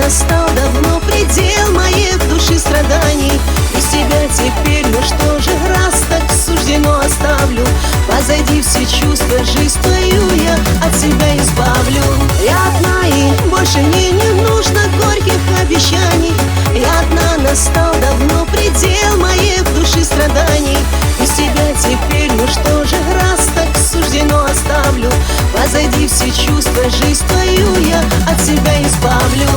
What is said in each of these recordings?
настал давно предел моих души страданий. Без тебя теперь, ну что же, раз так суждено, оставлю позади все чувства, жизнь твою я от себя избавлю. Я одна, и больше мне не нужно горьких обещаний. Я одна, настал давно предел моих души страданий. Без тебя теперь, ну что же, раз так суждено, оставлю позади все чувства, жизнь твою я от себя избавлю.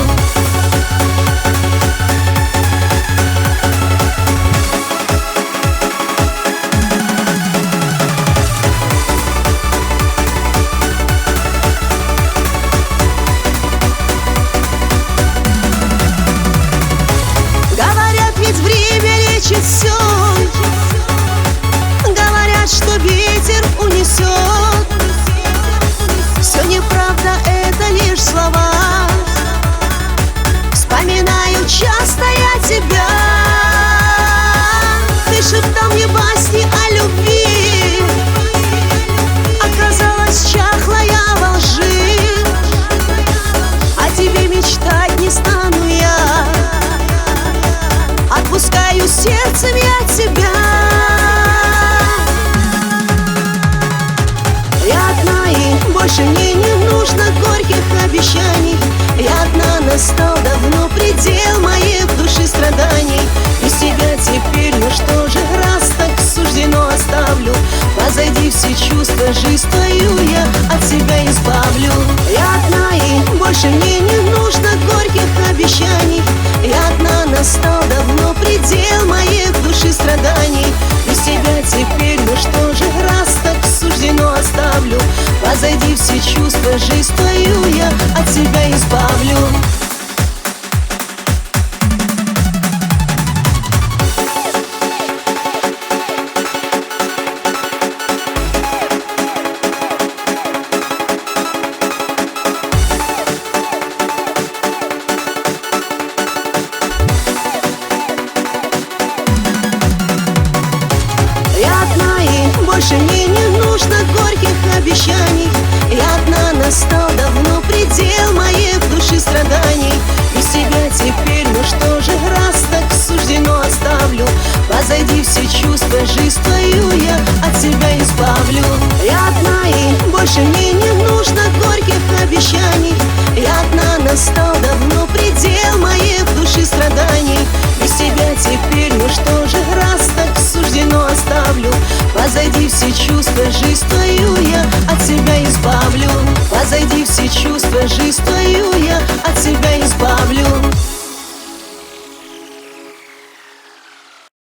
Все. Говорят, что ветер унесет. Все неправда, это лишь слова. Вспоминаю часто я тебя. Ты шептал мне басни о любви. Оказалось, чахла я во лжи. О тебе мечтать не стану я. Отпускаю сердцем я тебя. Я одна, и больше мне не нужно горьких обещаний. Я одна, настал давно предел моих души страданий. Без тебя теперь, ну что же, раз так суждено, оставлю позади все чувства, жизнь твою я от себя избавлю. Я одна, и больше мне не нужно горьких обещаний. Я одна, настал давно предел моих души страданий. Без тебя теперь, ну что же, раз так суждено, оставлю позади все чувства, жизнь твою я от себя избавлю. Больше мне не нужно горьких обещаний. Я одна, настал давно предел моих души страданий. Без тебя теперь, ну что же, раз так суждено, оставлю позади все чувства, жизнь твою я от себя избавлю. Я одна, и больше мне не нужно горьких обещаний. Я одна, настал давно предел моих души страданий. Без тебя теперь, ну что же, раз так суждено, оставлю позади все чувства, жизнь твою я от себя избавлю. Позади все чувства, жизнь твою я